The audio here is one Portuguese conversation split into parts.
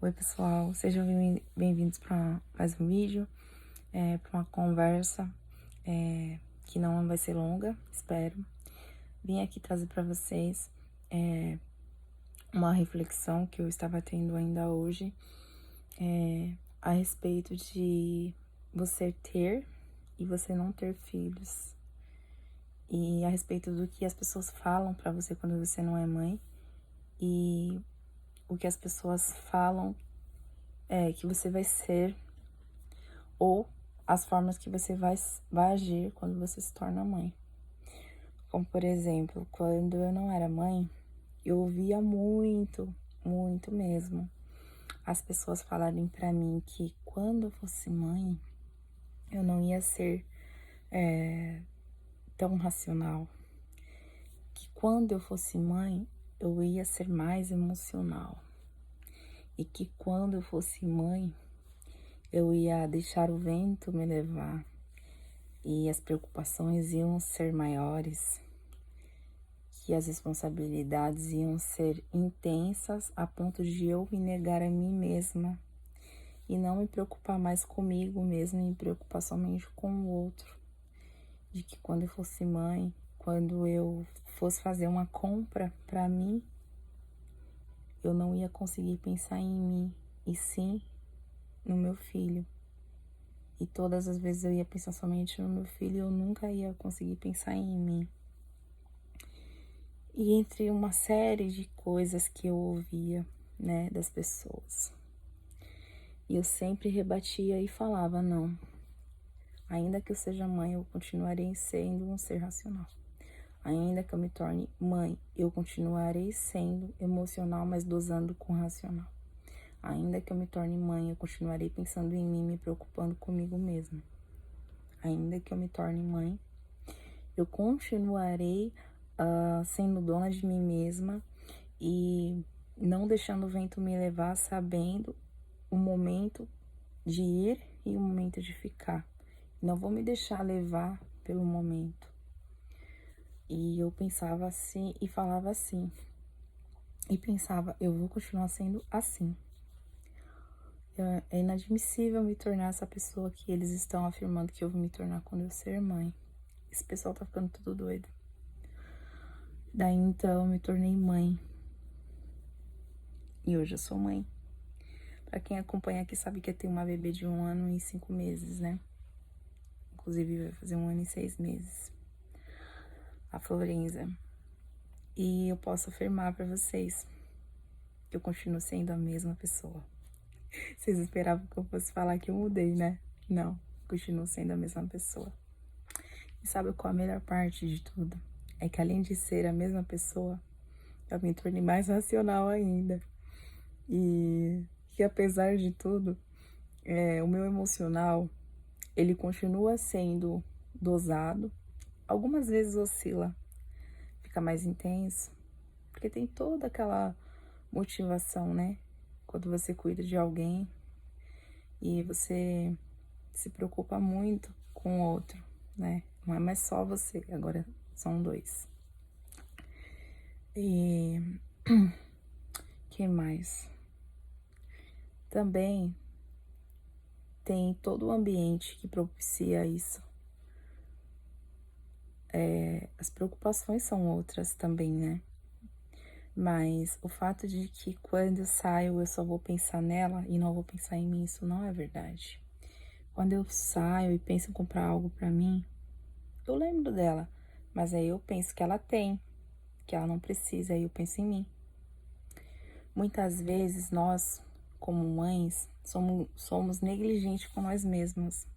Oi pessoal, sejam bem-vindos para mais um vídeo, para uma conversa que não vai ser longa, espero. Vim aqui trazer para vocês uma reflexão que eu estava tendo ainda hoje a respeito de você ter e você não ter filhos. E a respeito do que as pessoas falam para você quando você não é mãe e o que as pessoas falam que você vai ser ou as formas que você vai agir quando você se torna mãe. Como, por exemplo, quando eu não era mãe, eu ouvia muito mesmo, as pessoas falarem pra mim que quando eu fosse mãe, eu não ia ser tão racional. Que quando eu fosse mãe, eu ia ser mais emocional. E que quando eu fosse mãe, eu ia deixar o vento me levar. E as preocupações iam ser maiores, que as responsabilidades iam ser intensas a ponto de eu me negar a mim mesma e não me preocupar mais comigo mesma e me preocupar somente com o outro. De que quando eu fosse mãe, quando eu fosse fazer uma compra para mim, eu não ia conseguir pensar em mim, e sim no meu filho. E todas as vezes eu ia pensar somente no meu filho, eu nunca ia conseguir pensar em mim. E entre uma série de coisas que eu ouvia, né, das pessoas. E eu sempre rebatia e falava, não, ainda que eu seja mãe, eu continuarei sendo um ser racional. Ainda que eu me torne mãe, eu continuarei sendo emocional, mas dosando com racional. Ainda que eu me torne mãe, eu continuarei pensando em mim, me preocupando comigo mesma. Ainda que eu me torne mãe, eu continuarei sendo dona de mim mesma e não deixando o vento me levar, sabendo o momento de ir e o momento de ficar. Não vou me deixar levar pelo momento. E eu pensava assim e falava assim. E pensava, eu vou continuar sendo assim. É inadmissível me tornar essa pessoa que eles estão afirmando que eu vou me tornar quando eu ser mãe. Esse pessoal tá ficando tudo doido. Daí então eu me tornei mãe. E hoje eu sou mãe. Pra quem acompanha aqui sabe que eu tenho uma bebê de 1 ano e 5 meses, né? Inclusive vai fazer 1 ano e 6 meses. A Florenza. E eu posso afirmar pra vocês que eu continuo sendo a mesma pessoa. Vocês esperavam que eu fosse falar que eu mudei, né? Não, continuo sendo a mesma pessoa. E sabe qual a melhor parte de tudo? É que além de ser a mesma pessoa, eu me tornei mais racional ainda. E que apesar de tudo, o meu emocional, ele continua sendo dosado. Algumas vezes oscila, fica mais intenso, porque tem toda aquela motivação, né? Quando você cuida de alguém e você se preocupa muito com o outro, né? Não é mais só você, agora são dois. E que mais? Também tem todo o ambiente que propicia isso. As preocupações são outras também, né? Mas o fato de que quando eu saio eu só vou pensar nela e não vou pensar em mim, isso não é verdade. Quando eu saio e penso em comprar algo pra mim, eu lembro dela, mas aí eu penso que ela tem, que ela não precisa, aí eu penso em mim. Muitas vezes nós, como mães, somos negligentes com nós mesmas.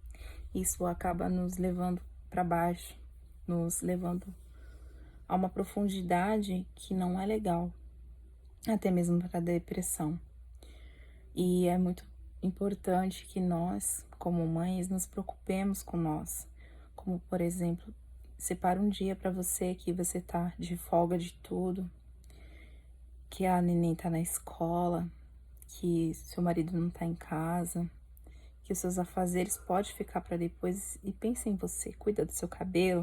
Isso acaba nos levando para baixo, nos levando a uma profundidade que não é legal, até mesmo para a depressão. E é muito importante que nós, como mães, nos preocupemos com nós. Como, por exemplo, separa um dia para você que você tá de folga de tudo, que a neném tá na escola, que seu marido não tá em casa, que os seus afazeres podem ficar para depois, e pense em você, cuida do seu cabelo,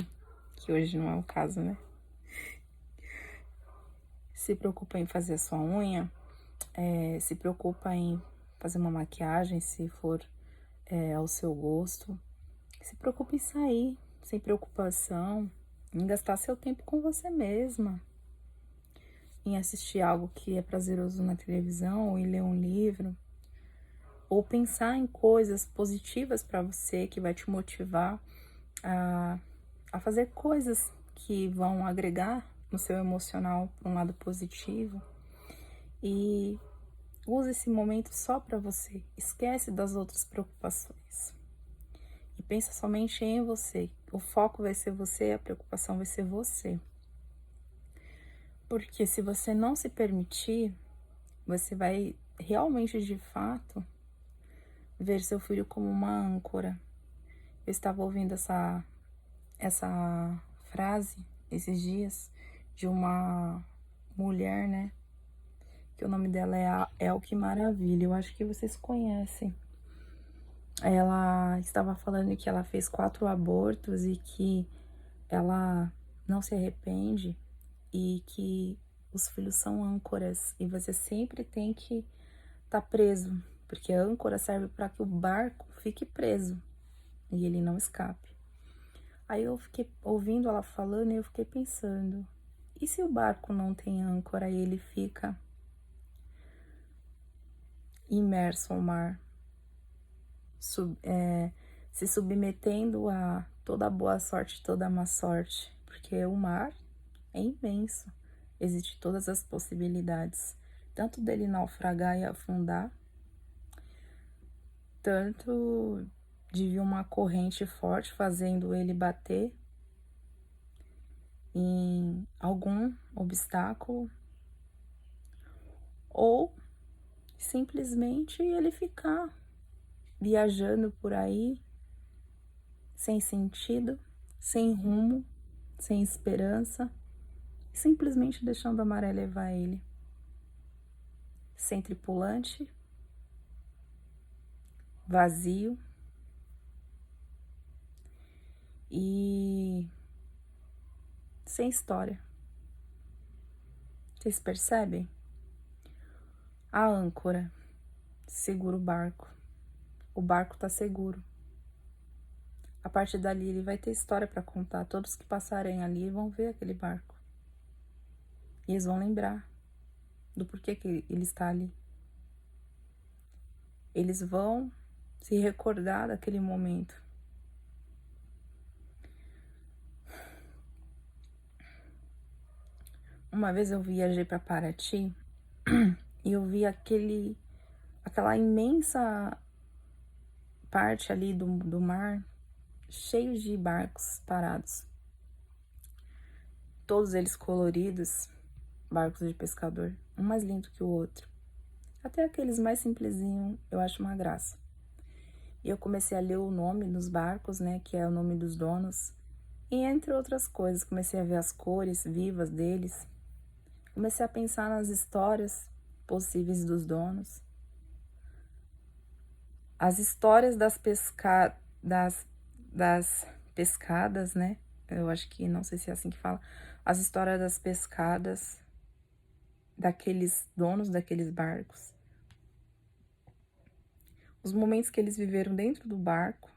que hoje não é o caso, né? Se preocupa em fazer a sua unha, se preocupa em fazer uma maquiagem, se for ao seu gosto. Se preocupe em sair, sem preocupação, em gastar seu tempo com você mesma, em assistir algo que é prazeroso na televisão, ou em ler um livro, ou pensar em coisas positivas para você que vai te motivar a fazer coisas que vão agregar no seu emocional para um lado positivo. E use esse momento só para você. Esquece das outras preocupações. E pensa somente em você. O foco vai ser você, a preocupação vai ser você. Porque se você não se permitir, você vai realmente, de fato, ver seu filho como uma âncora. Eu estava ouvindo essa frase esses dias de uma mulher, né? Que o nome dela é Elke Maravilha. Eu acho que vocês conhecem. Ela estava falando que ela fez 4 abortos e que ela não se arrepende e que os filhos são âncoras e você sempre tem que estar preso, porque a âncora serve para que o barco fique preso e ele não escape. Aí eu fiquei ouvindo ela falando e eu fiquei pensando, e se o barco não tem âncora e ele fica imerso ao mar, se submetendo a toda boa sorte, toda má sorte, porque o mar é imenso, existe todas as possibilidades, tanto dele naufragar e afundar, tanto de vir uma corrente forte fazendo ele bater em algum obstáculo, ou simplesmente ele ficar viajando por aí, sem sentido, sem rumo, sem esperança, simplesmente deixando a maré levar ele. Sem tripulante, vazio e sem história. Vocês percebem? A âncora segura o barco. O barco tá seguro. A partir dali ele vai ter história para contar. Todos que passarem ali vão ver aquele barco. E eles vão lembrar do porquê que ele está ali. Eles vão se recordar daquele momento. Uma vez eu viajei para Paraty e eu vi aquela imensa parte ali do mar cheio de barcos parados. Todos eles coloridos, barcos de pescador, um mais lindo que o outro. Até aqueles mais simplesinhos eu acho uma graça. E eu comecei a ler o nome dos barcos, né, que é o nome dos donos. E entre outras coisas, comecei a ver as cores vivas deles. Comecei a pensar nas histórias possíveis dos donos. As histórias das pescadas, né? Eu acho que, não sei se é assim que fala. As histórias das pescadas daqueles donos daqueles barcos. Os momentos que eles viveram dentro do barco,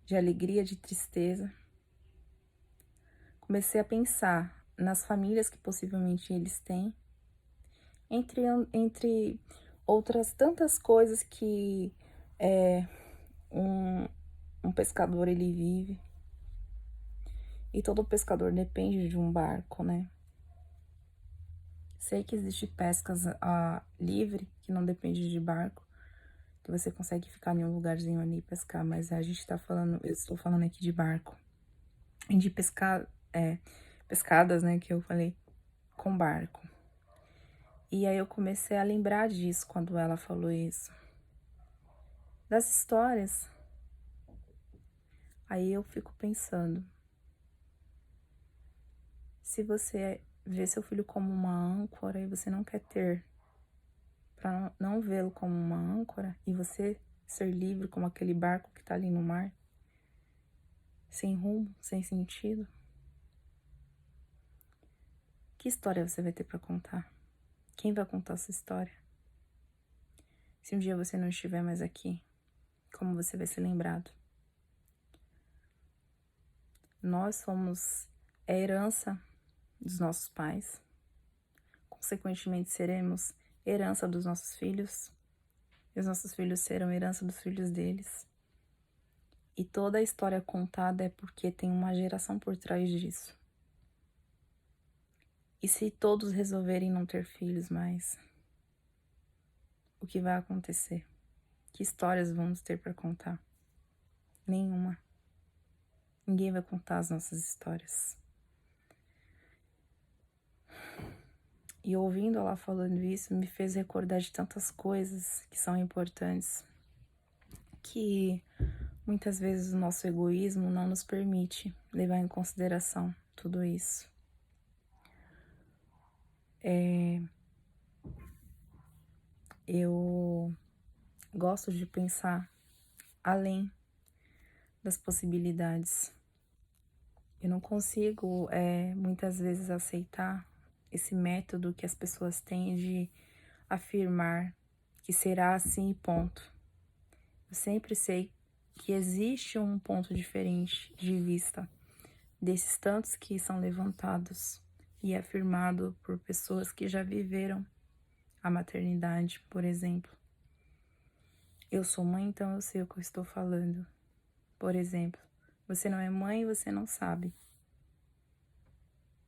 de alegria, de tristeza. Comecei a pensar nas famílias que possivelmente eles têm, entre outras tantas coisas que um pescador ele vive. E todo pescador depende de um barco, né? Sei que existe pescas livre, que não depende de barco, que você consegue ficar em um lugarzinho ali e pescar, mas a gente tá falando, eu estou falando aqui de barco. E de pescadas, né, que eu falei, com barco. E aí eu comecei a lembrar disso quando ela falou isso. Das histórias. Aí eu fico pensando, se você vê seu filho como uma âncora e você não quer ter, para não vê-lo como uma âncora e você ser livre como aquele barco que tá ali no mar, sem rumo, sem sentido, que história você vai ter para contar? Quem vai contar essa história? Se um dia você não estiver mais aqui, como você vai ser lembrado? Nós somos a herança dos nossos pais, consequentemente seremos herança dos nossos filhos, e os nossos filhos serão herança dos filhos deles. E toda a história contada é porque tem uma geração por trás disso. E se todos resolverem não ter filhos mais, o que vai acontecer? Que histórias vamos ter para contar? Nenhuma. Ninguém vai contar as nossas histórias. E ouvindo ela falando isso, me fez recordar de tantas coisas que são importantes, que muitas vezes o nosso egoísmo não nos permite levar em consideração tudo isso. Eu gosto de pensar além das possibilidades. Eu não consigo, muitas vezes, aceitar esse método que as pessoas têm de afirmar que será assim e ponto. Eu sempre sei que existe um ponto diferente de vista desses tantos que são levantados e afirmado por pessoas que já viveram a maternidade, por exemplo. Eu sou mãe, então eu sei o que eu estou falando. Por exemplo, você não é mãe e você não sabe.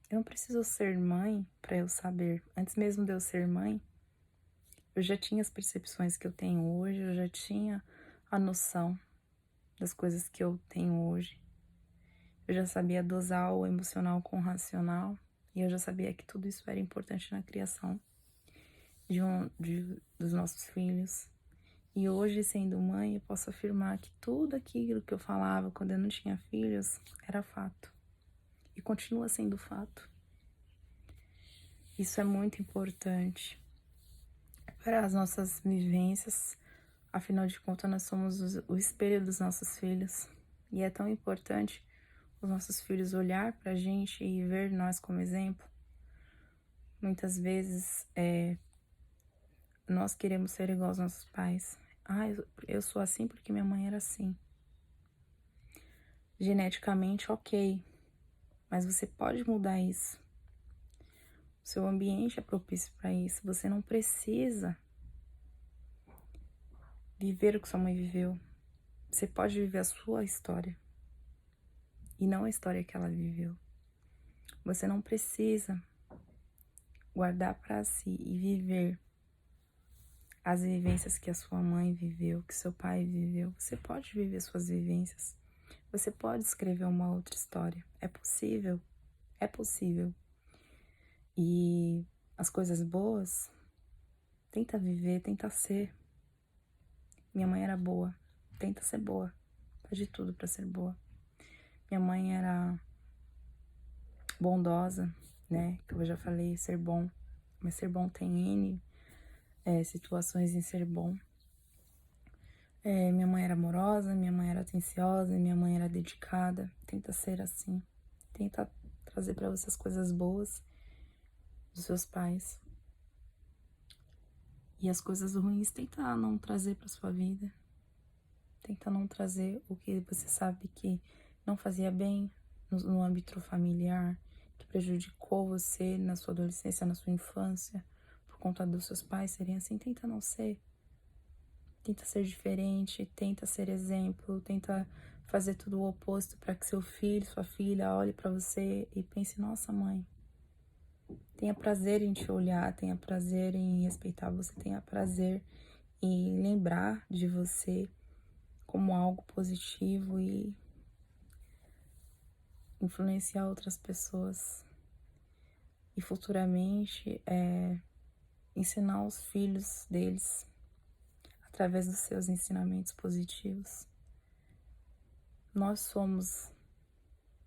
Eu não preciso ser mãe para eu saber. Antes mesmo de eu ser mãe, eu já tinha as percepções que eu tenho hoje, eu já tinha a noção das coisas que eu tenho hoje. Eu já sabia dosar o emocional com o racional e eu já sabia que tudo isso era importante na criação dos nossos filhos. E hoje, sendo mãe, eu posso afirmar que tudo aquilo que eu falava quando eu não tinha filhos era fato. E continua sendo fato. Isso é muito importante para as nossas vivências. Afinal de contas, nós somos o espelho dos nossos filhos. E é tão importante os nossos filhos olhar para a gente e ver nós como exemplo. Muitas vezes, nós queremos ser igual aos nossos pais. Eu sou assim porque minha mãe era assim. Geneticamente, ok. Mas você pode mudar isso. O seu ambiente é propício para isso. Você não precisa viver o que sua mãe viveu. Você pode viver a sua história. E não a história que ela viveu. Você não precisa guardar para si e viver as vivências que a sua mãe viveu, que seu pai viveu. Você pode viver suas vivências. Você pode escrever uma outra história. É possível. É possível. E as coisas boas, tenta viver, tenta ser. Minha mãe era boa. Tenta ser boa. Faz de tudo para ser boa. Minha mãe era bondosa, né? Que eu já falei, ser bom. Mas ser bom tem N situações em ser bom. Minha mãe era amorosa, minha mãe era atenciosa, minha mãe era dedicada. Tenta ser assim. Tenta trazer para você as coisas boas dos seus pais. E as coisas ruins, tenta não trazer para sua vida. Tenta não trazer o que você sabe que não fazia bem no âmbito familiar, que prejudicou você na sua adolescência, na sua infância, por conta dos seus pais serem assim. Tenta não ser. Tenta ser diferente, tenta ser exemplo, tenta fazer tudo o oposto para que seu filho, sua filha olhe para você e pense: nossa, mãe, tenha prazer em te olhar, tenha prazer em respeitar você, tenha prazer em lembrar de você como algo positivo e influenciar outras pessoas. E futuramente ensinar os filhos deles através dos seus ensinamentos positivos. Nós somos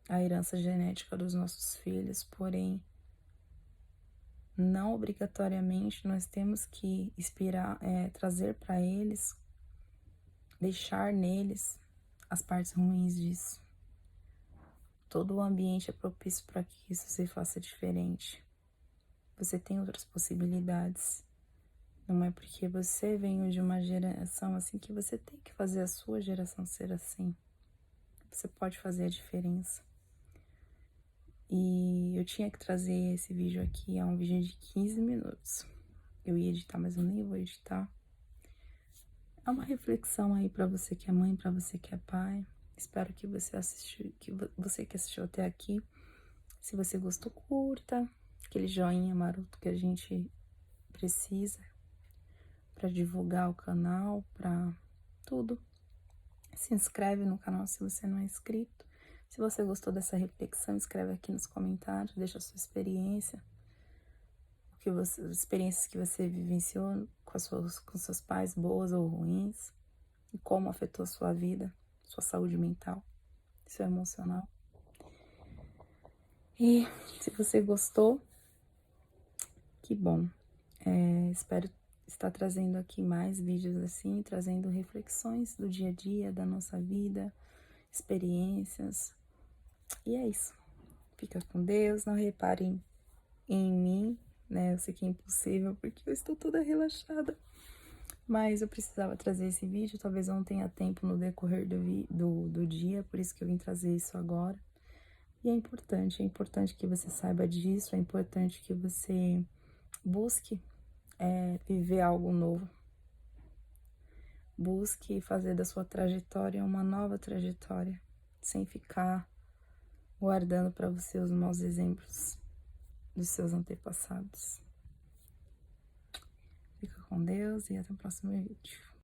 a herança genética dos nossos filhos, porém, não obrigatoriamente nós temos que trazer para eles, deixar neles as partes ruins disso. Todo o ambiente é propício para que isso se faça diferente. Você tem outras possibilidades. Não é porque você veio de uma geração assim que você tem que fazer a sua geração ser assim. Você pode fazer a diferença. E eu tinha que trazer esse vídeo aqui, é um vídeo de 15 minutos. Eu ia editar, mas eu nem vou editar. É uma reflexão aí pra você que é mãe, pra você que é pai. Espero que você assistiu, você que assistiu até aqui. Se você gostou, curta. Aquele joinha maroto que a gente precisa para divulgar o canal, para tudo. Se inscreve no canal se você não é inscrito. Se você gostou dessa reflexão, escreve aqui nos comentários, deixa a sua experiência, as experiências que você vivenciou com seus pais, boas ou ruins, e como afetou a sua vida, sua saúde mental, seu emocional. E se você gostou, que bom. Espero estar trazendo aqui mais vídeos assim, trazendo reflexões do dia a dia, da nossa vida, experiências. E é isso. Fica com Deus, não reparem em mim, né? Eu sei que é impossível porque eu estou toda relaxada. Mas eu precisava trazer esse vídeo, talvez eu não tenha tempo no decorrer do dia, por isso que eu vim trazer isso agora. E é importante que você saiba disso, é importante que você busque viver algo novo. Busque fazer da sua trajetória uma nova trajetória, sem ficar guardando para você os maus exemplos dos seus antepassados. Fica com Deus e até o próximo vídeo.